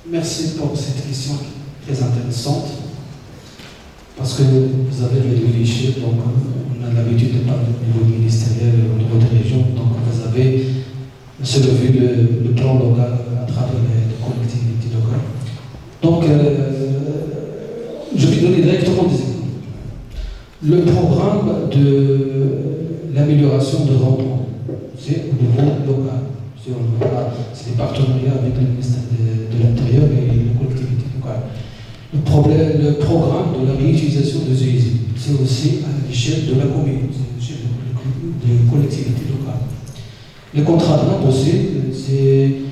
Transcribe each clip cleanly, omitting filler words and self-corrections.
Merci pour cette question très intéressante, parce que vous avez réduit les chiffres, donc on a l'habitude de parler au niveau ministériel, au niveau des régions, donc vous avez soulevé le plan local à travers les collectivités locales. Donc, je vais donner directement des exemples. Le programme de l'amélioration de rendement, c'est au niveau local. C'est des partenariats avec le ministère de l'Intérieur et les collectivités locales. Le programme de la réutilisation des usines, c'est aussi à l'échelle de la commune, c'est à l'échelle des collectivités locales. Les contrats de vente aussi, c'est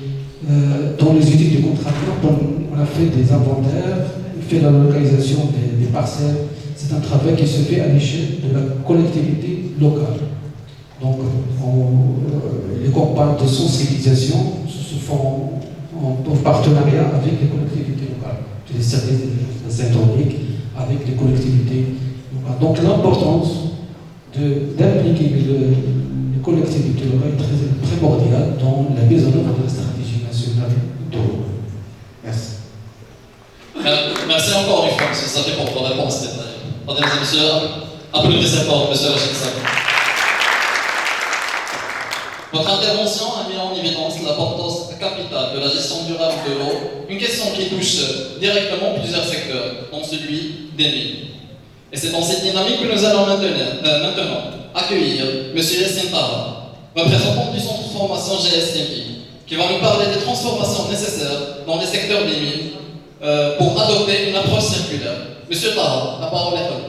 dans les études de contrats de vente, on a fait des inventaires, on fait la localisation des parcelles. C'est un travail qui se fait à l'échelle de la collectivité locale. Donc, les campagnes de sensibilisation se font en partenariat avec les collectivités locales, les services syndromiques avec les collectivités locales. Donc, l'importance d'impliquer les collectivités locales est très primordiale dans la mise en œuvre de la stratégie nationale de l'eau. Merci. Merci encore une fois, M. Safi, pour votre réponse détaillée. Mesdames et messieurs, applaudissez pour M. Rachid Safi. Votre intervention a mis en évidence l'importance capitale de la gestion durable de l'eau, une question qui touche directement plusieurs secteurs, dont celui des mines. Et c'est dans cette dynamique que nous allons maintenant accueillir M. Yassine Tara, représentant du centre de formation GSTMI, qui va nous parler des transformations nécessaires dans les secteurs des mines pour adopter une approche circulaire. Monsieur Tara, la parole est à vous.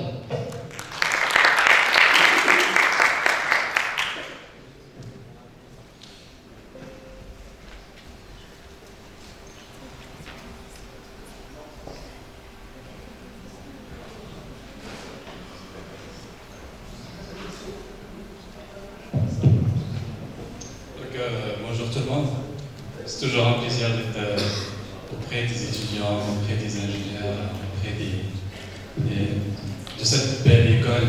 Bonjour tout le monde. C'est toujours un plaisir d'être auprès des étudiants, auprès des ingénieurs, auprès de cette belle école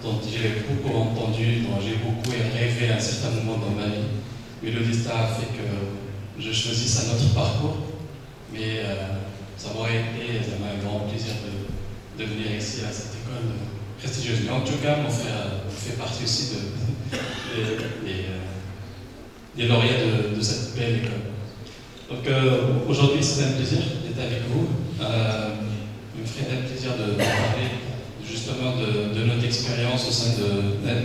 dont j'ai beaucoup entendu, dont j'ai beaucoup rêvé à un certain moment dans ma vie. Mais le destin a fait que je choisisse un autre parcours. Mais ça m'aurait été un grand plaisir de venir ici à cette école prestigieuse. Mais en tout cas, mon frère fait partie aussi des lauréats de cette belle école. Donc aujourd'hui, c'est un plaisir d'être avec vous. Il me ferait un plaisir de parler justement de notre expérience au sein de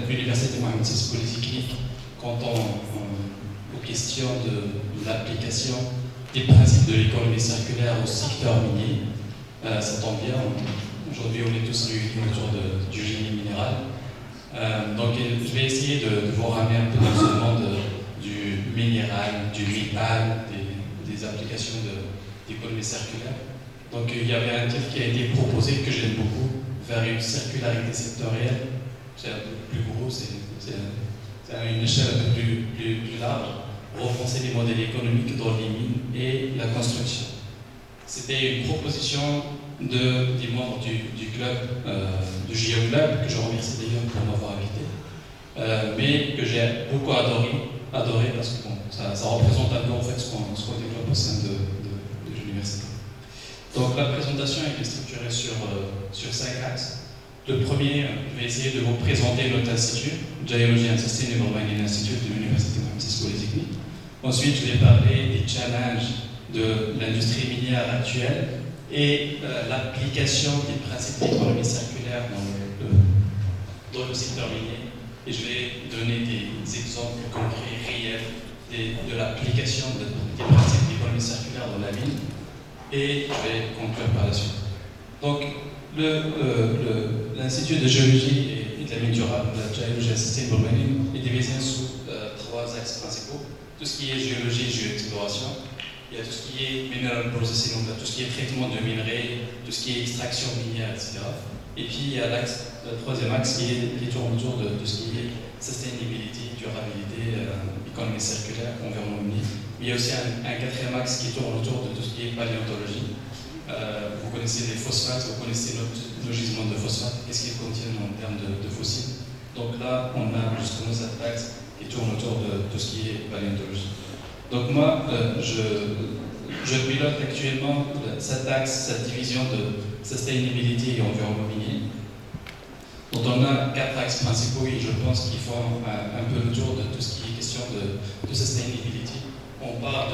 l'Université Mohamed VI Polytechnique quant aux questions de l'application des principes de l'économie circulaire au secteur minier. Ça tombe bien, aujourd'hui on est tous réunis autour du génie minéral. Donc je vais essayer de vous ramener un peu dans ce monde du minéral, du métal, des applications d'économie circulaire. Donc il y avait un titre qui a été proposé que j'aime beaucoup, vers une circularité sectorielle. C'est un peu plus gros, c'est à une échelle un peu plus large, repenser les modèles économiques dans les mines et la construction. C'était une proposition des membres du club, du JO Club, que je remercie d'ailleurs pour m'avoir invité, mais que j'ai beaucoup adoré parce que bon, ça représente un peu en fait ce qu'on développe au sein de l'université. Donc la présentation est structurée sur 5 axes. Le premier, je vais essayer de vous présenter notre institut, Geology and Sustainable Mining Institute de l'Université Mohamed VI Polytechnique. Ensuite, je vais parler des challenges de l'industrie minière actuelle et l'application des principes d'économie circulaire dans le secteur minier. Et je vais donner des exemples concrets, réels, de l'application des principes d'économie circulaire dans la mine. Et je vais conclure par la suite. Donc, l'Institut de géologie et de la mine durable, la Geology and Sustainable Mining, est divisé sous 3 axes principaux. Tout ce qui est géologie et géoexploration. Il y a tout ce qui est mineral processing, donc tout ce qui est traitement de minerais, tout ce qui est extraction minière, etc. Et puis il y a le troisième axe qui tourne autour de tout ce qui est sustainability, durabilité, économie circulaire, environnement minier. Mais il y a aussi un quatrième axe qui tourne autour de tout ce qui est paléontologie. Vous connaissez les phosphates, vous connaissez nos gisements de phosphates, qu'est-ce qu'ils contiennent en termes de fossiles. Donc là, on a justement cet axe qui tourne autour de tout ce qui est paléontologie. Donc moi, je je pilote actuellement cette axe, cette division de sustainability et environnement minier. Donc on a 4 axes principaux et je pense qu'ils font un peu le tour de tout ce qui est question de sustainability. On parle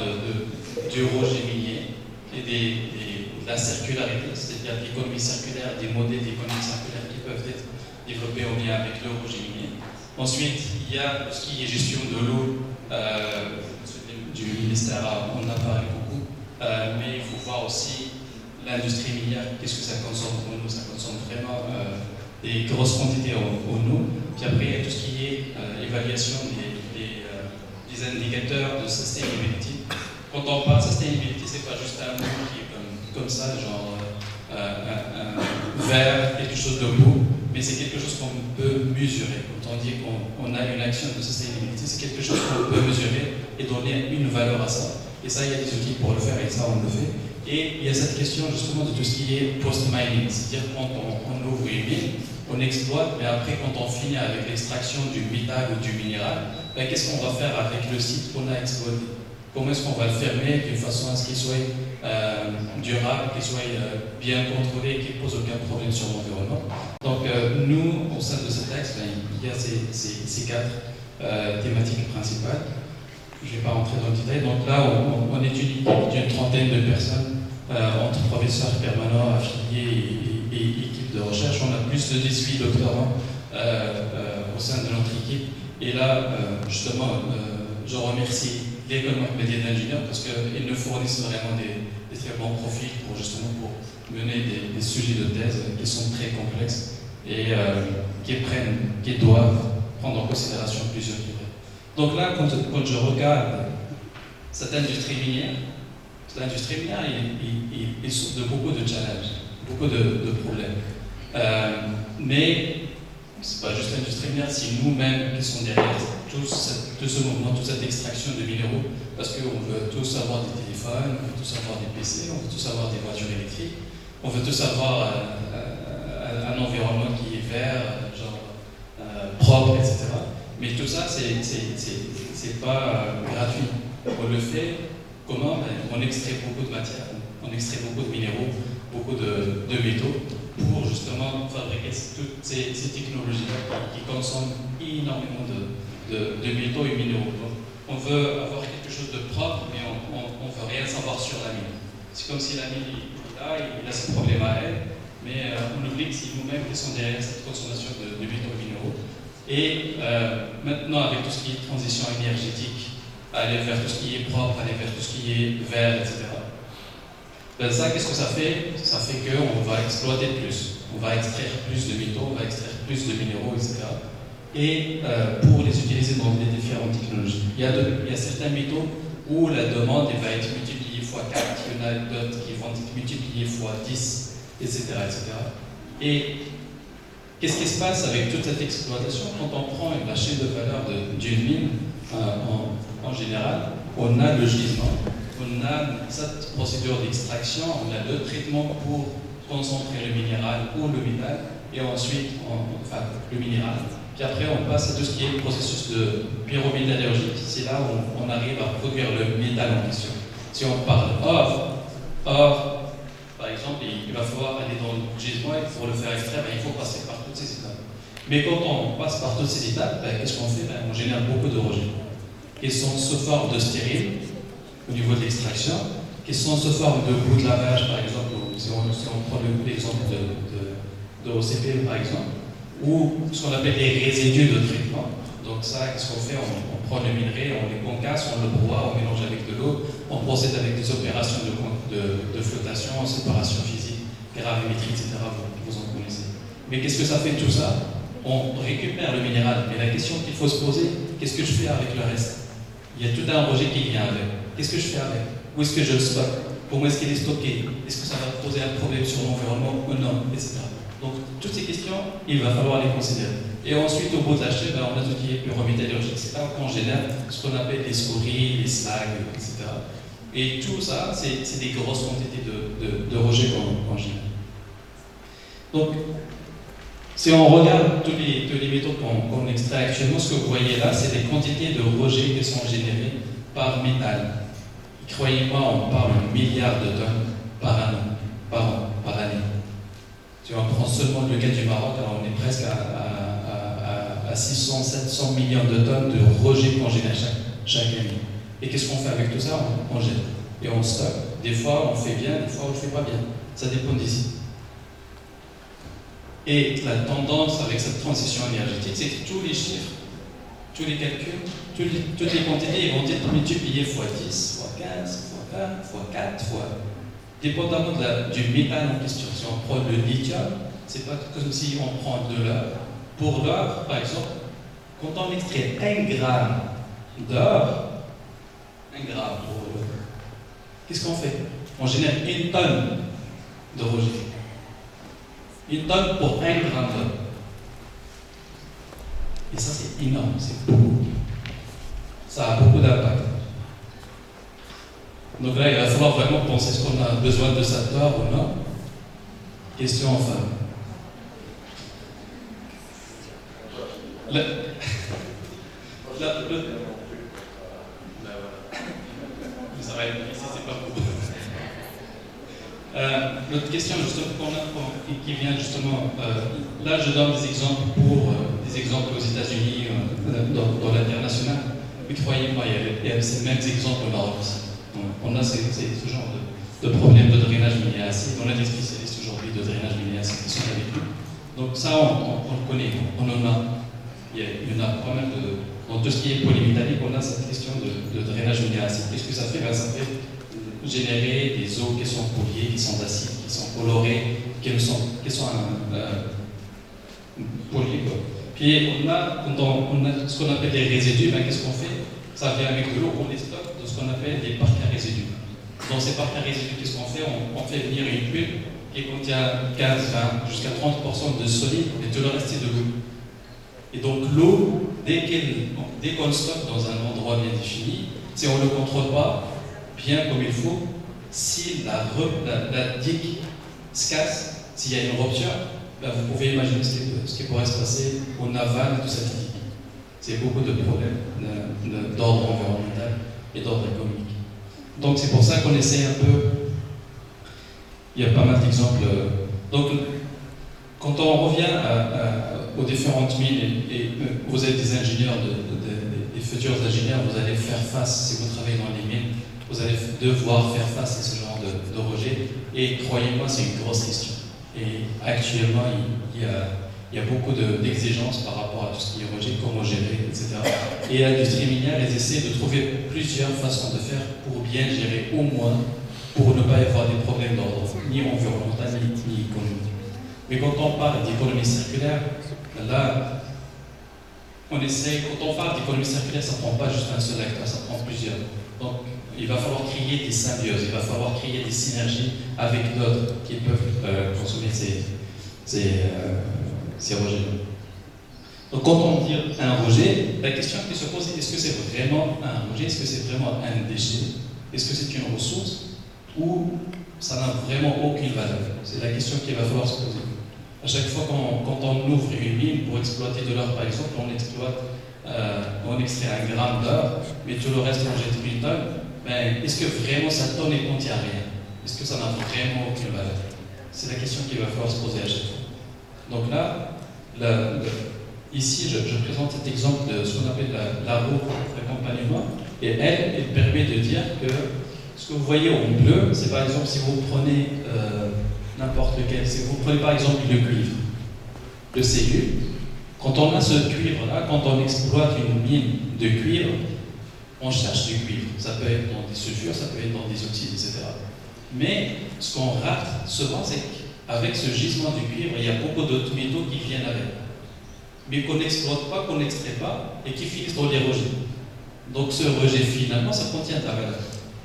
du rejet minier et de la circularité, c'est-à-dire l'économie circulaire, des modèles d'économie circulaire qui peuvent être développés en lien avec le rejet minier. Ensuite, il y a ce qui est gestion de l'eau, du ministère on a parlé beaucoup, mais il faut voir aussi l'industrie minière, qu'est-ce que ça consomme en eau, ça consomme vraiment des grosses quantités en eau. Puis après, il y a tout ce qui est évaluation des indicateurs de sustainability. Quand on parle de sustainability, c'est pas juste un mot qui est comme ça, genre un vert, quelque chose de beau, mais c'est quelque chose qu'on peut mesurer. Quand on dit qu'on a une action de sustainability, c'est quelque chose qu'on peut mesurer et donner une valeur à ça. Et ça, il y a des outils pour le faire et ça, on le fait. Et il y a cette question justement de tout ce qui est post-mining, c'est-à-dire quand on ouvre une mine, on exploite, mais après quand on finit avec l'extraction du métal ou du minéral, ben, qu'est-ce qu'on va faire avec le site qu'on a exploité? Comment est-ce qu'on va le fermer d'une façon à ce qu'il soit durable, qu'il soit bien contrôlé, qu'il ne pose aucun problème sur l'environnement? Donc nous, au sein de ce texte, ben, il y a ces 4 thématiques principales. Je ne vais pas rentrer dans le détail. Donc là, on est une équipe d'une trentaine de personnes, entre professeurs permanents, affiliés et équipes de recherche. On a plus de 18 doctorants au sein de notre équipe. Et là, justement, je remercie l'École Mohamedienne d'ingénieurs parce qu'ils nous fournissent vraiment des très bons profils pour mener des sujets de thèse qui sont très complexes et qui doivent prendre en considération plusieurs critères. Donc là, quand je regarde cette industrie minière est source de beaucoup de challenges, beaucoup de problèmes. Mais c'est pas juste l'industrie minière, c'est nous-mêmes qui sommes derrière tout ce mouvement, toute cette extraction de minéraux, parce qu'on veut tous avoir des téléphones, on veut tous avoir des PC, on veut tous avoir des voitures électriques, on veut tous avoir un environnement qui est vert, propre, etc. Mais tout ça, c'est pas gratuit. On le fait comment? On extrait beaucoup de matières, on extrait beaucoup de minéraux, beaucoup de métaux pour justement fabriquer toutes ces technologies-là qui consomment énormément de métaux et minéraux. Donc, on veut avoir quelque chose de propre, mais on ne veut rien savoir sur la mine. C'est comme si la mine il a ses problèmes à elle, mais on oublie que c'est nous-mêmes qui sommes derrière cette consommation de métaux et minéraux. Et maintenant, avec tout ce qui est transition énergétique, aller vers tout ce qui est propre, aller vers tout ce qui est vert, etc. Ben ça, qu'est-ce que ça fait? Ça fait qu'on va exploiter plus, on va extraire plus de métaux, on va extraire plus de minéraux, etc. Et pour les utiliser dans les différentes technologies. Il y a certains métaux où la demande va être multipliée x 4, il y en a d'autres qui vont être multipliées x 10, etc. etc. Et qu'est-ce qui se passe avec toute cette exploitation? Quand on prend la chaîne de valeur d'une mine, en général, on a le gisement, on a cette procédure d'extraction, on a le traitement pour concentrer le minéral ou le métal, et ensuite, le minéral. Puis après, on passe à tout ce qui est le processus de pyrométallurgie. C'est là où on arrive à produire le métal en question. Si on parle or, par exemple, il va falloir aller dans le gisement et pour le faire extraire, il faut passer par toutes ces étapes. Mais quand on passe par toutes ces étapes, qu'est-ce qu'on fait? On génère beaucoup de rejets. Qui sont sous forme de stérile au niveau de l'extraction, qui sont sous forme de bout de lavage, par exemple, si on prend l'exemple de OCP, par exemple, ou ce qu'on appelle les résidus de traitement. Donc ça, qu'est-ce qu'on fait? On prend le minerai, on les concasse, on le broie, on mélange avec de l'eau, on procède avec des opérations de flottation, séparation physique, gravimétrie, etc. Vous en connaissez. Mais qu'est-ce que ça fait tout ça? On récupère le minéral, mais la question qu'il faut se poser, qu'est-ce que je fais avec le reste? Il y a tout un rejet qui vient avec. Qu'est-ce que je fais avec? Où est-ce que je le stocke? Comment est-ce qu'il est stocké? Est-ce que ça va poser un problème sur l'environnement ou non? Etc. Donc, toutes ces questions, il va falloir les considérer. Et ensuite, au bout de la chaîne, on a tout ce qui est pyrométallurgique. C'est là qu'on génère ce qu'on appelle les scories, les slags, etc. Et tout ça, c'est des grosses quantités de rejets qu'on génère. Donc, si on regarde tous les métaux qu'on extrait actuellement, ce que vous voyez là, c'est des quantités de rejets qui sont générés par métal. Croyez-moi, on parle de milliards de tonnes par an, par année. Tu vois, on prend seulement le cas du Maroc, alors on est presque à 600, 700 millions de tonnes de rejets qu'on génère chaque année. Et qu'est-ce qu'on fait avec tout ça? On jette et on stocke. Des fois on fait bien, des fois on ne fait pas bien. Ça dépend d'ici. Et la tendance avec cette transition énergétique, c'est que tous les chiffres, tous les calculs, toutes les quantités, ils vont être multipliés x 10, x 15, x 20, x 4, x... Dépendamment du métal en question. Si on prend le lithium, c'est pas comme si on prend de l'or. Pour l'or, par exemple, quand on extrait 1 gramme d'or, 1 gramme pour l'or, qu'est-ce qu'on fait? On génère 1 tonne de rejet. 1 tonne pour 1 gramme d'or. Et ça, c'est énorme, c'est beaucoup. Ça a beaucoup d'impact. Donc là, il va falloir vraiment penser est-ce qu'on a besoin de cette or ou non. Question enfin. Ça va être ici, c'est pas beaucoup. L'autre question justement qui vient justement, là je donne des exemples aux États-Unis, dans l'international. Mais croyez-moi, il y a ces mêmes exemples au Maroc aussi. On a ce genre de problème de drainage minier acide. On a des spécialistes aujourd'hui de drainage minier acide qui sont avec nous. Donc ça, on le connaît, on en a. Il y en a pas mal dans tout ce qui est polymétallique, on a cette question de drainage minier acide. Qu'est-ce que ça fait? Ça fait générer des eaux qui sont polluées, qui sont acides, qui sont colorées, qui sont polluées. Puis quand on a ce qu'on appelle des résidus, qu'est-ce qu'on fait? Ça vient avec de l'eau, on les stocke dans ce qu'on appelle des parcs à résidus. Dans ces parcs à résidus, qu'est-ce qu'on fait? On fait venir une bulle qui contient 15, 20, jusqu'à 30% de solide, et tout le reste c'est de l'eau. Et donc l'eau, dès qu'on le stocke dans un endroit bien défini, si on ne le contrôle pas bien comme il faut, si la digue se casse, s'il y a une rupture, vous pouvez imaginer ce qui pourrait se passer au naval de cette digue. C'est beaucoup de problèmes d'ordre environnemental et d'ordre économique. Donc c'est pour ça qu'on essaie un peu. Il y a pas mal d'exemples. Donc quand on revient aux différentes mines, et vous êtes des ingénieurs, des futurs ingénieurs, vous allez faire face, si vous travaillez dans les mines, vous allez devoir faire face à ce genre de rejet. Et croyez-moi, c'est une grosse question. Et actuellement, il y a beaucoup d'exigences par rapport à tout ce qui est rejet, comment gérer, etc. Et l'industrie minière, elle essaie de trouver plusieurs façons de faire pour bien gérer, au moins, pour ne pas y avoir des problèmes d'ordre ni environnemental ni économique. Mais quand on parle d'économie circulaire, là, on essaie, quand on parle d'économie circulaire, ça ne prend pas juste un seul acteur, ça prend plusieurs. Donc, il va falloir créer des symbioses, il va falloir créer des synergies avec d'autres qui peuvent consommer ces rejets. Donc, quand on dit un rejet, la question qui se pose est est-ce que c'est vraiment un rejet, est-ce que c'est vraiment un déchet, est-ce que c'est une ressource, ou ça n'a vraiment aucune valeur? C'est la question qu'il va falloir se poser. À chaque fois quand on ouvre une mine pour exploiter de l'or, par exemple, on extrait 1 gramme d'or, mais tout le reste on jette 1000 tonnes. Est-ce que vraiment cette tonne ne contient rien? Est-ce que ça n'a vraiment aucune valeur? C'est la question qu'il va falloir se poser à chaque fois. Donc là, ici, je présente cet exemple de ce qu'on appelle la roue d'accompagnement, et elle permet de dire que ce que vous voyez en bleu, c'est par exemple si vous prenez n'importe lequel, si vous prenez par exemple le cuivre, le Ségur, quand on a ce cuivre-là, quand on exploite une mine de cuivre, on cherche du cuivre. Ça peut être dans des sulfures, ça peut être dans des oxydes, etc. Mais ce qu'on rate souvent, c'est qu'avec ce gisement du cuivre, il y a beaucoup d'autres métaux qui viennent avec, mais qu'on n'exploite pas, qu'on n'extrait pas, et qui finissent dans les rejets. Donc ce rejet, finalement, ça contient de la valeur.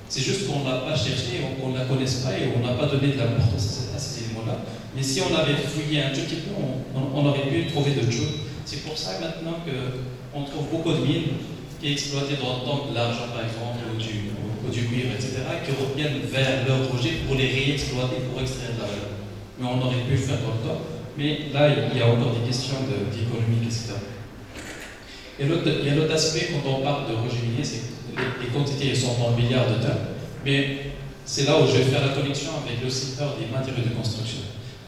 C'est juste qu'on ne l'a pas cherché, qu'on ne la connaisse pas et on n'a pas donné de l'importance à ces éléments-là. Mais si on avait fouillé un tout petit peu, on aurait pu trouver d'autres choses. C'est pour ça maintenant qu'on trouve beaucoup de mines qui exploitaient dans de l'argent, par exemple, ou du cuivre, etc., qui reviennent vers leur rejet pour les réexploiter, pour extraire de la valeur. Mais on aurait pu le faire dans le temps. Mais là, il y a encore des questions d'économie, etc. Et il y a l'autre aspect, quand on parle de rejet minier, c'est que les quantités sont en milliards de tonnes. Mais c'est là où je vais faire la connexion avec le secteur des matériaux de construction.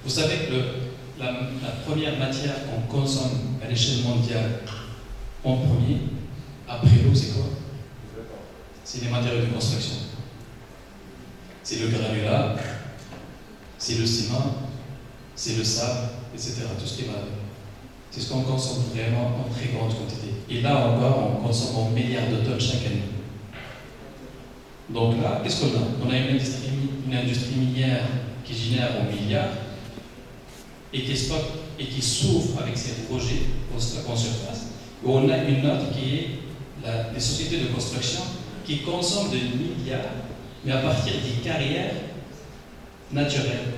Vous savez que la première matière qu'on consomme à l'échelle mondiale en premier, après l'eau, c'est quoi? C'est les matériaux de construction. C'est le granulat, c'est le ciment, c'est le sable, etc. Tout ce qui va avec. C'est ce qu'on consomme vraiment en très grande quantité. Et là encore, on consomme en milliards de tonnes chaque année. Donc là, qu'est-ce qu'on a? On a une industrie minière qui génère en milliards et qui stocke et qui souffre avec ses rejets en surface. Et on a une autre qui est les sociétés de construction qui consomment des milliards, mais à partir des carrières naturelles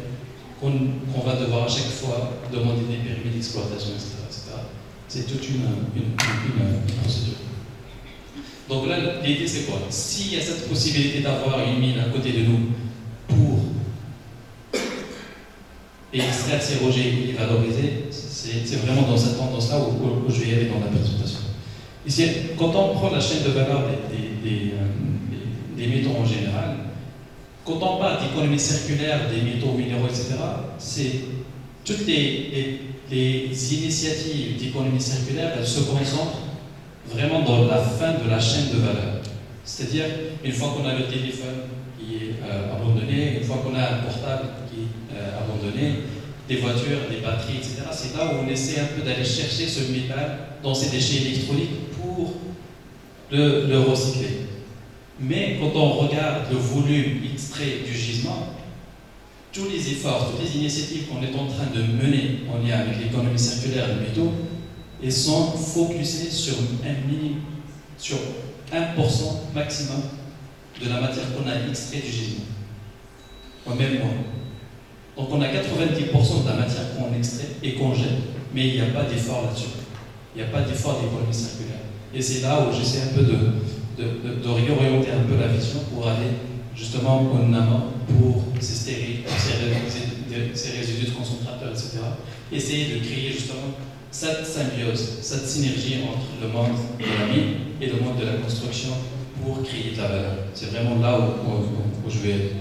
qu'on va devoir à chaque fois demander des permis d'exploitation, etc. C'est toute une procédure. Donc là, l'idée c'est quoi? S'il y a cette possibilité d'avoir une mine à côté de nous pour extraire ces rejets et les valoriser, c'est vraiment dans cette tendance-là où je vais y aller dans la présentation. Ici, quand on prend la chaîne de valeur des métaux en général, quand on parle d'économie circulaire, des métaux minéraux, etc., c'est toutes les initiatives d'économie circulaire, elles se concentrent vraiment dans la fin de la chaîne de valeur. C'est-à-dire, une fois qu'on a le téléphone qui est abandonné, une fois qu'on a un portable qui est abandonné, des voitures, des batteries, etc., c'est là où on essaie un peu d'aller chercher ce métal dans ces déchets électroniques pour le recycler. Mais quand on regarde le volume extrait du gisement, tous les efforts, toutes les initiatives qu'on est en train de mener en lien avec l'économie circulaire des métaux, elles sont focusées sur sur 1% maximum de la matière qu'on a extrait du gisement. En même mois. Donc on a 90% de la matière qu'on extrait et qu'on jette, mais il n'y a pas d'effort là-dessus. Il n'y a pas d'effort d'économie circulaire. Et c'est là où j'essaie un peu de réorienter un peu la vision pour aller justement en amont pour ces stériles, ces résidus de concentrateurs, etc. Essayer de créer justement cette symbiose, cette synergie entre le monde de la mine et le monde de la construction pour créer de la valeur. C'est vraiment là où je vais aller.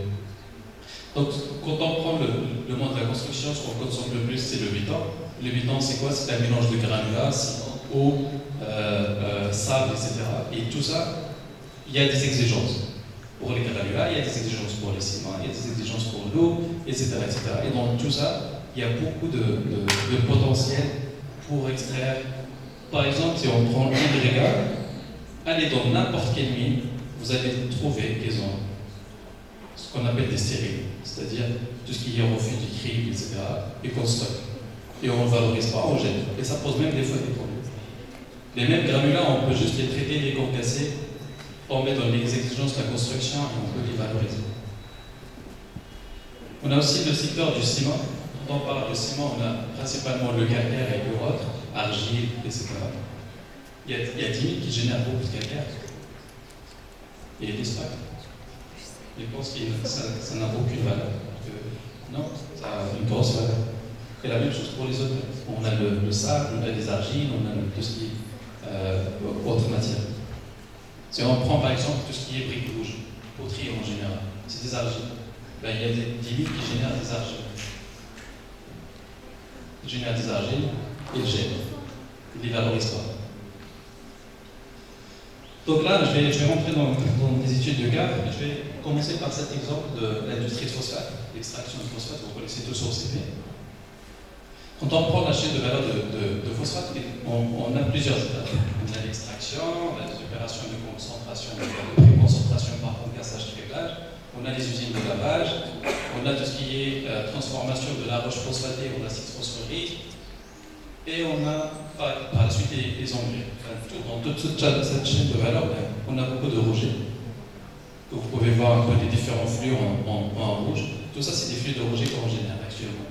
Donc, quand on prend le monde de la construction, ce qu'on consomme le plus, c'est le béton. Le béton, c'est quoi? C'est un mélange de granulats, ciment, eau, sable, etc. Et tout ça, il y a des exigences. Pour les granulats, il y a des exigences pour les ciments, il y a des exigences pour l'eau, etc., etc. Et dans tout ça, il y a beaucoup de potentiel pour extraire. Par exemple, si on prend l'Hydrega, allez dans n'importe quelle mine, vous allez trouver qu'ils ont ce qu'on appelle des stériles, c'est-à-dire tout ce qui est refus du crible, etc., et qu'on stocke. Et on ne valorise pas, on jette. Et ça pose même des fois des problèmes. Les mêmes granulats, on peut juste les traiter, les concasser, on met dans les exigences de la construction et on peut les valoriser. On a aussi le secteur du ciment. Quand on parle de ciment, on a principalement le calcaire et le autre, argile, etc. Il y a 10 000 qui génèrent beaucoup de calcaire. Et les stocks. Je pense que ça n'a aucune valeur. Non, ça a une grosse valeur. Et la même chose pour les autres. On a le sable, on a les argiles, on a tout ce qui est autre matière. Si on prend par exemple tout ce qui est briques rouges, poterie en général, c'est des argiles. Ben, il y a des mines qui génèrent des argiles. Ils génèrent des argiles et ils jettent. Ils ne les valorisent pas. Donc là, je vais rentrer dans des études de cas. Je vais commencer par cet exemple de l'industrie de phosphate, l'extraction de phosphate. Vous connaissez tous sur CP. Quand on prend la chaîne de valeur de phosphate, on a plusieurs étapes. On a l'extraction, on a les opérations de concentration, de pré-concentration par concassage, créplage, on a les usines de lavage, on a tout ce qui est transformation de la roche phosphatée en acide phosphorique, et on a par la suite les engrais. Dans toute cette chaîne de valeur, on a beaucoup de rejets. Vous pouvez voir un peu les différents flux en rouge. Tout ça, c'est des flux de rejets qu'on génère actuellement.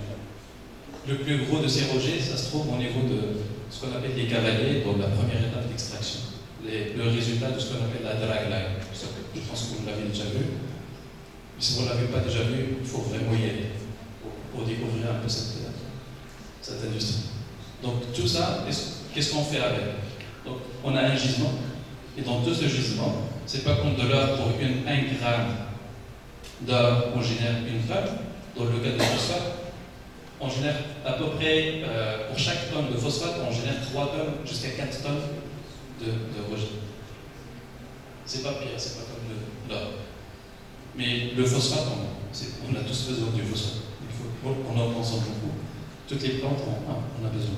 Le plus gros de ces rejets, ça se trouve au niveau de ce qu'on appelle les cavaliers, dans la première étape d'extraction. Le résultat de ce qu'on appelle la drag line. Je pense que vous l'avez déjà vu. Mais si vous ne l'avez pas déjà vu, il faut vraiment y aller pour découvrir un peu cette industrie. Donc tout ça, qu'est-ce qu'on fait avec? Donc on a un gisement, et dans tout ce gisement, c'est pas comme de l'or pour 1 gramme Là, on génère une tonne. Dans le cas de phosphate, on génère à peu près, pour chaque tonne de phosphate, on génère 3 tonnes jusqu'à 4 tonnes de rejet. C'est pas pire, c'est pas comme l'or. Mais le phosphate, on a tous besoin du phosphate. On en consomme beaucoup. Toutes les plantes, on a besoin.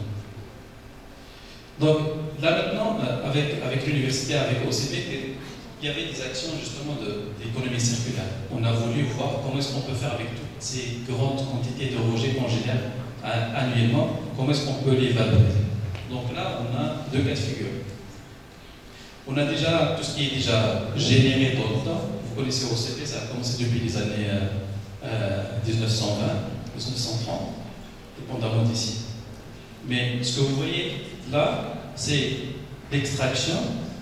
Donc là maintenant, avec l'université, avec OCP, il y avait des actions justement d'économie circulaire. On a voulu voir comment est-ce qu'on peut faire avec toutes ces grandes quantités de rejets qu'on génère annuellement, comment est-ce qu'on peut les valoriser. Donc là, on a 2 cas de figure. On a déjà tout ce qui est déjà généré dans le temps. Vous connaissez OCP, ça a commencé depuis les années 1920, 1930, dépendamment d'ici. Mais ce que vous voyez là, c'est l'extraction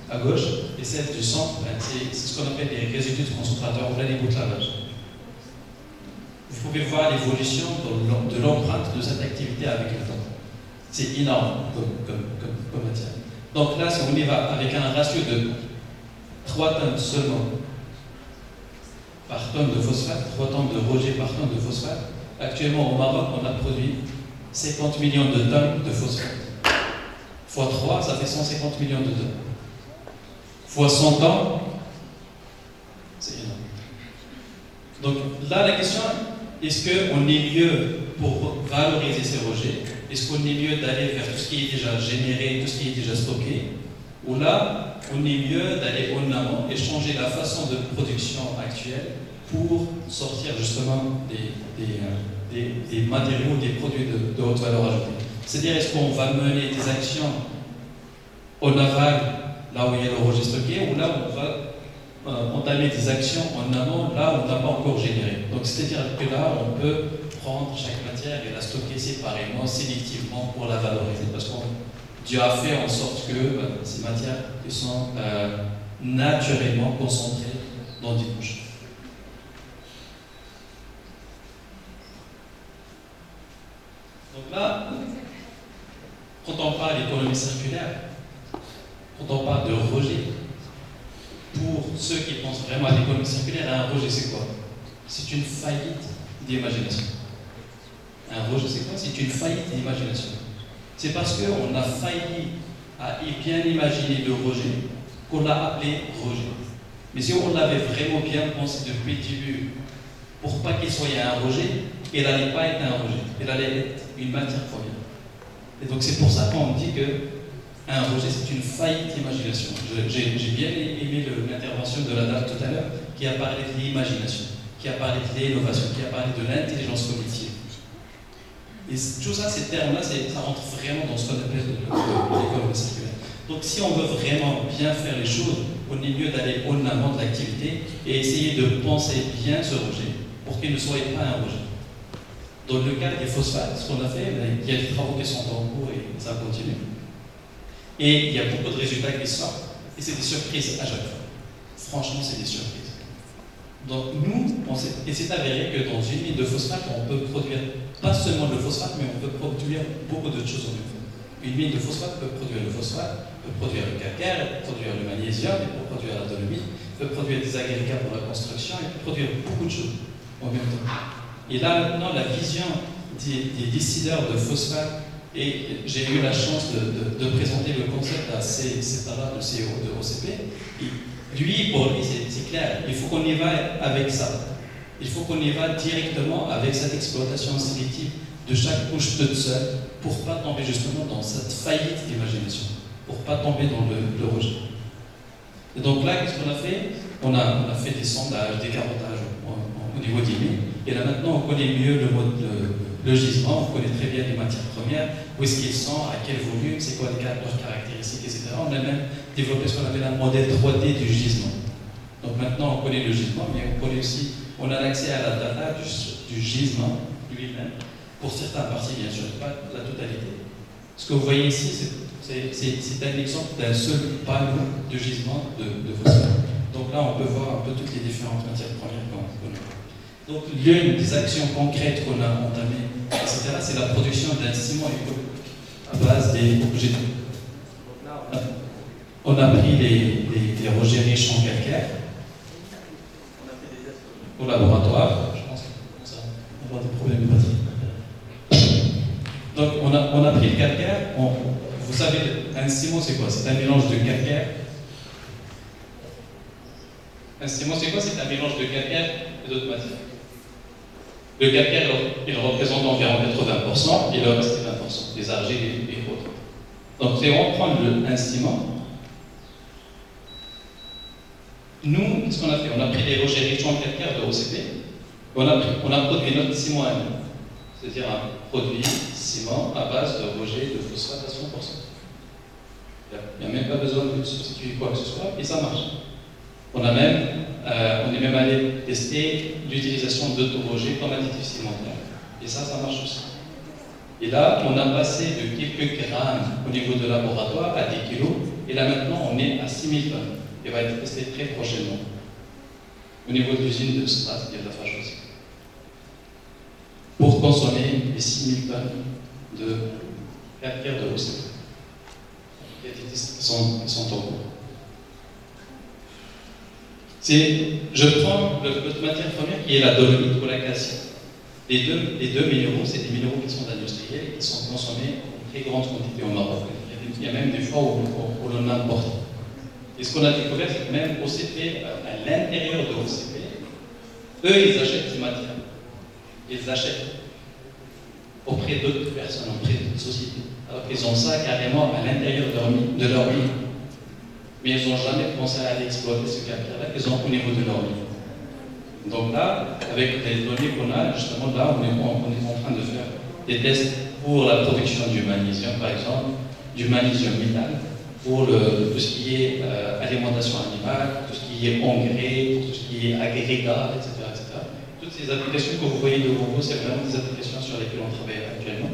à gauche et celle du centre, c'est ce qu'on appelle les résidus de concentrateurs ou les bouts de lavage. Vous pouvez voir l'évolution de l'empreinte de cette activité avec le temps. C'est énorme comme matière. Donc là, si on y va avec un ratio de 3 tonnes seulement par tonne de phosphate, 3 tonnes de rejet par tonne de phosphate, actuellement au Maroc, on a produit 50 millions de tonnes de phosphate. Fois 3, ça fait 150 millions de tonnes. Fois 100 ans, c'est énorme. Donc là, la question, est-ce qu'on est mieux pour valoriser ces rejets? Est-ce qu'on est mieux d'aller vers tout ce qui est déjà généré, tout ce qui est déjà stocké? Ou là, on est mieux d'aller en amont et changer la façon de production actuelle pour sortir justement des matériaux, des produits de haute valeur ajoutée? C'est-à-dire, est-ce qu'on va mener des actions en aval, là où il y a le rejet stocké, ou là où on va entamer des actions en amont, là où on n'a pas encore généré? Donc, c'est-à-dire que là, on peut prendre chaque matière et la stocker séparément, sélectivement pour la valoriser, parce qu'on Dieu a fait en sorte que ces matières sont naturellement concentrées dans des couches. Donc là, quand on parle d'économie circulaire, quand on parle de rejet, pour ceux qui pensent vraiment à l'économie circulaire, un rejet c'est quoi? C'est une faillite d'imagination. Un rejet c'est quoi? C'est une faillite d'imagination. C'est parce qu'on a failli à bien imaginer le rejet qu'on l'a appelé rejet. Mais si on l'avait vraiment bien pensé depuis le début, pour pas qu'il soit un rejet, il n'allait pas être un rejet, il allait être une matière première. Et donc c'est pour ça qu'on dit qu'un rejet c'est une faillite d'imagination. J'ai bien aimé l'intervention de la dame tout à l'heure qui a parlé de l'imagination, qui a parlé de l'innovation, qui a parlé de l'intelligence cognitive. Et tout ça, ces termes-là, ça rentre vraiment dans ce qu'on appelle l'économie circulaire. Donc si on veut vraiment bien faire les choses, on est mieux d'aller en amont de l'activité et essayer de penser bien ce rejet pour qu'il ne soit pas un rejet. Dans le cas des phosphates, ce qu'on a fait, il y a des travaux qui sont en cours et ça continue. Et il y a beaucoup de résultats qui sortent et c'est des surprises à chaque fois. Franchement, c'est des surprises. Donc nous, et c'est avéré que dans une mine de phosphate, on peut produire pas seulement le phosphate, mais on peut produire beaucoup d'autres choses en même temps. Une mine de phosphate peut produire le phosphate, peut produire le calcaire, peut produire le magnésium, peut produire la dolomite, peut produire des agrégats pour la construction, et peut produire beaucoup de choses en même temps. Et là maintenant, la vision des décideurs de phosphate, et j'ai eu la chance de présenter le concept à Cetara, le CEO de OCP, lui, pour lui, c'est clair, il faut qu'on y va avec ça. Il faut qu'on y va directement avec cette exploitation sélective de chaque couche toute seule pour ne pas tomber justement dans cette faillite d'imagination, pour ne pas tomber dans le rejet. Et donc là, qu'est-ce qu'on a fait? On a fait des sondages, des carottages au niveau des mines, et là maintenant on connaît mieux le gisement, on connaît très bien les matières premières, où est-ce qu'ils sont, à quel volume, c'est quoi leurs caractéristiques, etc. On a même développé ce qu'on appelle un modèle 3D du gisement. Donc maintenant on connaît le gisement, mais on connaît aussi, on a accès à la data du gisement lui-même, pour certaines parties bien sûr, pas la totalité. Ce que vous voyez ici, c'est un exemple d'un seul panneau de gisement de phosphate. Donc là on peut voir un peu toutes les différentes matières premières qu'on a. Donc l'une des actions concrètes qu'on a entamées, etc., c'est la production d'un ciment écologique à base des objets. On a pris les rejets riches en calcaire. On au laboratoire. Je pense qu'on commence à avoir des problèmes de batterie. Donc on a pris le calcaire. Vous savez, un ciment c'est quoi? C'est un mélange de calcaire. Un ciment c'est quoi? C'est un mélange de calcaire et d'autres matières. Le calcaire, il représente environ 80%, et le reste c'est 20%, des argiles et autres. Donc si on prend un ciment, nous, qu'est-ce qu'on a fait? On a pris des rejets riches en calcaire de OCP, on a produit notre ciment à nous, c'est-à-dire un produit ciment à base de rejets de phosphate à 100%. Il n'y a même pas besoin de substituer quoi que ce soit, et ça marche. On est même allé tester l'utilisation d'autorogés comme additif cimentaire. Et ça marche aussi. Et là, on a passé de quelques grammes au niveau de laboratoire à 10 kilos. Et là maintenant, on est à 6000 tonnes. Et va être testé très prochainement. Au niveau de l'usine de Stras, il y a de la fâche aussi. Pour consommer les 6000 tonnes de calcaire de l'OCP. Les tests sont en cours. Je prends notre matière première qui est la dolomite ou la calcite. Les deux minéraux, c'est des minéraux qui sont industriels et qui sont consommés en très grande quantité au Maroc. Il y a même des fois où l'on importe. Et ce qu'on a découvert, c'est que même OCP, à l'intérieur de OCP, eux, ils achètent ces matières. Ils achètent auprès d'autres personnes, auprès d'autres sociétés. Alors qu'ils ont ça carrément à l'intérieur de leur mine. Mais ils n'ont jamais pensé à aller exploiter ce calcaire-là qu'ils ont au niveau de leur mine. Donc là, avec les données qu'on a, justement là, on est en train de faire des tests pour la production du magnésium, par exemple, du magnésium métal, pour tout ce qui est alimentation animale, tout ce qui est engrais, tout ce qui est agrégat, etc., etc. Toutes ces applications que vous voyez devant vous, c'est vraiment des applications sur lesquelles on travaille actuellement.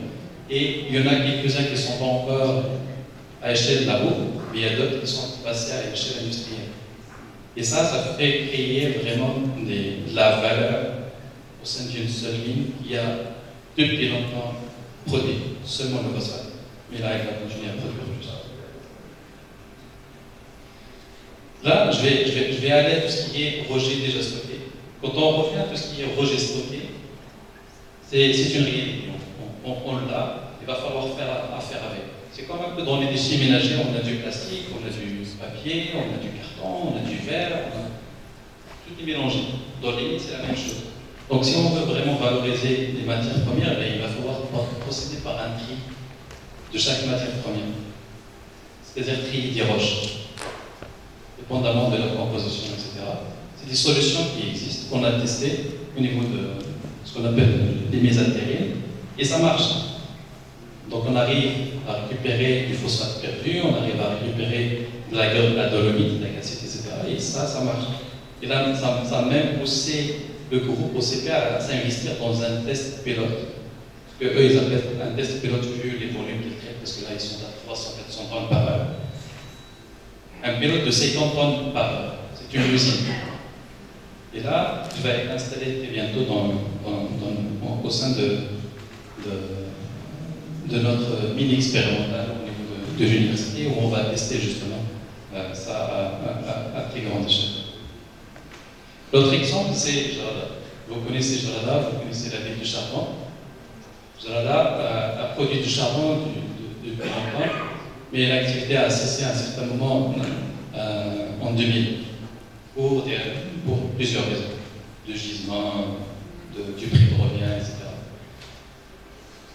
Et il y en a quelques-uns qui ne sont pas encore à échelle labo, mais il y a d'autres qui sont passés à l'échelle industrielle. Et ça fait créer vraiment de la valeur au sein d'une seule mine qui a depuis longtemps produit seulement le phosphate. Mais là, elle va continuer à produire plus. Là, je vais aller à tout ce qui est rejet déjà stocké. Quand on revient à tout ce qui est rejet stocké, c'est une réalité. On l'a, il va falloir faire affaire avec. C'est comme un peu dans les déchets ménagers, on a du plastique, on a du papier, on a du carton, on a du verre, tout est mélangé. Dans les mines, c'est la même chose. Donc si on veut vraiment valoriser les matières premières, il va falloir procéder par un tri de chaque matière première. C'est-à-dire trier des roches, dépendamment de leur composition, etc. C'est des solutions qui existent, qu'on a testées au niveau de ce qu'on appelle les mésotérines, et ça marche. Donc on arrive à récupérer du phosphate perdu, on arrive à récupérer de la dolomite, de la calcite, etc. Et ça marche. Et là, ça a même poussé le groupe OCP à s'investir dans un test pilote. Que eux, ils appellent un test pilote vu les volumes qu'ils traitent, parce que là, ils sont à 300-400 tonnes par heure. Un pilote de 50 tonnes par heure. C'est une usine. Et là, tu vas être installé très bientôt au sein de notre mini expérimental au niveau de l'université où on va tester justement ça à très grande échelle. L'autre exemple, c'est Jarada. Vous connaissez Jarada, vous connaissez la ville du charbon. Jarada a produit du charbon depuis longtemps, mais l'activité a cessé à un certain moment en 2000 pour plusieurs raisons, de gisement, du prix de revient, etc.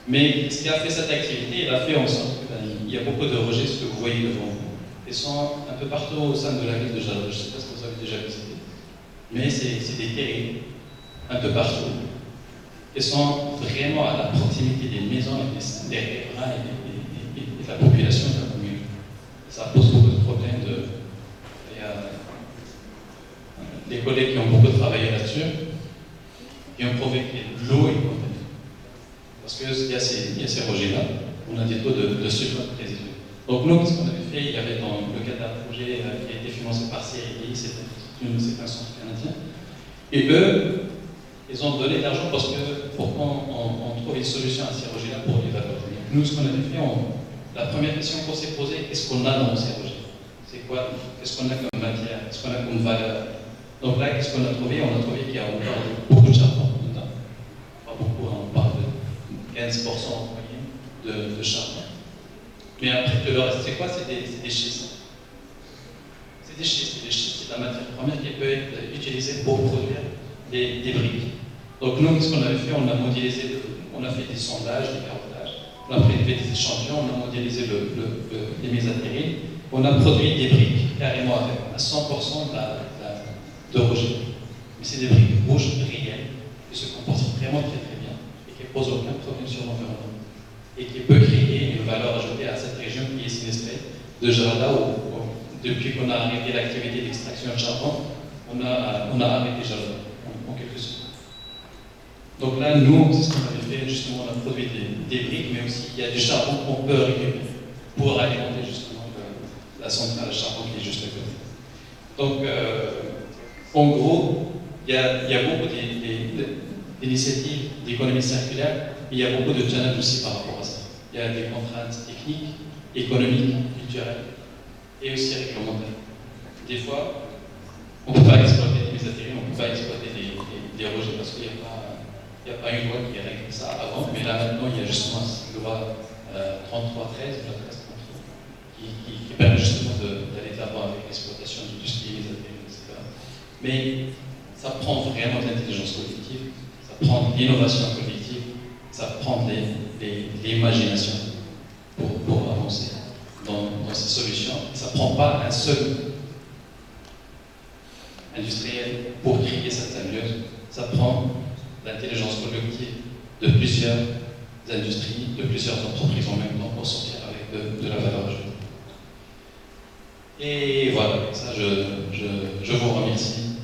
Mais ce qui a fait cette activité, il a fait en sorte qu'il y a beaucoup de rejets, ce que vous voyez devant vous. Ils sont un peu partout au sein de la ville de Jarada. Je ne sais pas si vous avez déjà visité, mais c'est des terrils un peu partout. Ils sont vraiment à la proximité des maisons, des riverains et de la population de la commune. Ça pose beaucoup de problèmes. Il y a des collègues qui ont beaucoup travaillé là-dessus, qui ont prouvé que l'eau est contaminée. Parce qu'il y a ces rejets-là, on a des taux de sulfate résiduels. Donc nous, ce qu'on avait fait, il y avait dans le cadre d'un projet qui a été financé par CRI, c'est un centre canadien, et eux, ils ont donné de l'argent pour qu'on trouve une solution à ces rejets-là pour les valoriser. Nous, ce qu'on avait fait, la première question qu'on s'est posée, qu'est-ce qu'on a dans ces rejets? C'est quoi? Qu'est-ce qu'on a comme matière? Qu'est-ce qu'on a comme valeur? Donc là, qu'est-ce qu'on a trouvé? On a trouvé qu'il y a encore beaucoup de charbon dedans. Pas beaucoup, hein, on parle de 15% en moyenne de charbon. Mais après, le reste, c'est quoi? C'est des schistes. C'est des schistes. Les schistes, c'est la matière première qui peut être utilisée pour produire des briques. Donc nous, ce qu'on avait fait, on a modélisé, on a fait des sondages, des carottages, on a prélevé des échantillons, on a modélisé les mésatérines, on a produit des briques carrément avec à 100% de rejet. Mais c'est des briques rouges réelles qui se comportent vraiment très très bien et qui ne posent aucun problème sur l'environnement et qui peut créer une valeur ajoutée à cette région qui est sinistrée de Jarada où depuis qu'on a arrêté l'activité d'extraction de charbon, on a arrêté Jarada en quelque sorte. Donc là, nous, c'est ce qu'on avait fait, justement, on a produit des briques, mais aussi il y a du charbon qu'on peut récupérer pour alimenter justement la centrale à charbon qui est juste à côté. Donc, en gros, il y a beaucoup d'initiatives d'économie circulaire, mais il y a beaucoup de challenges aussi par rapport à ça. Il y a des contraintes techniques, économiques, culturelles et aussi réglementaires. Des fois, on ne peut pas exploiter des mésatérines, on ne peut pas exploiter des rejets parce qu'il n'y a pas une loi qui règle ça avant, mais là maintenant il y a justement cette loi 3313 qui permet justement d'aller de l'avant avec l'exploitation de tout ce qui est mésatérine, etc. Mais ça prend vraiment de l'intelligence collective, ça prend de l'innovation collective, ça prend de l'imagination pour avancer dans ces solutions. Ça ne prend pas un seul industriel pour créer cette symbiose, ça prend l'intelligence collective de plusieurs industries, de plusieurs entreprises en même temps pour sortir avec de la valeur ajoutée. Et voilà, ça je vous remercie.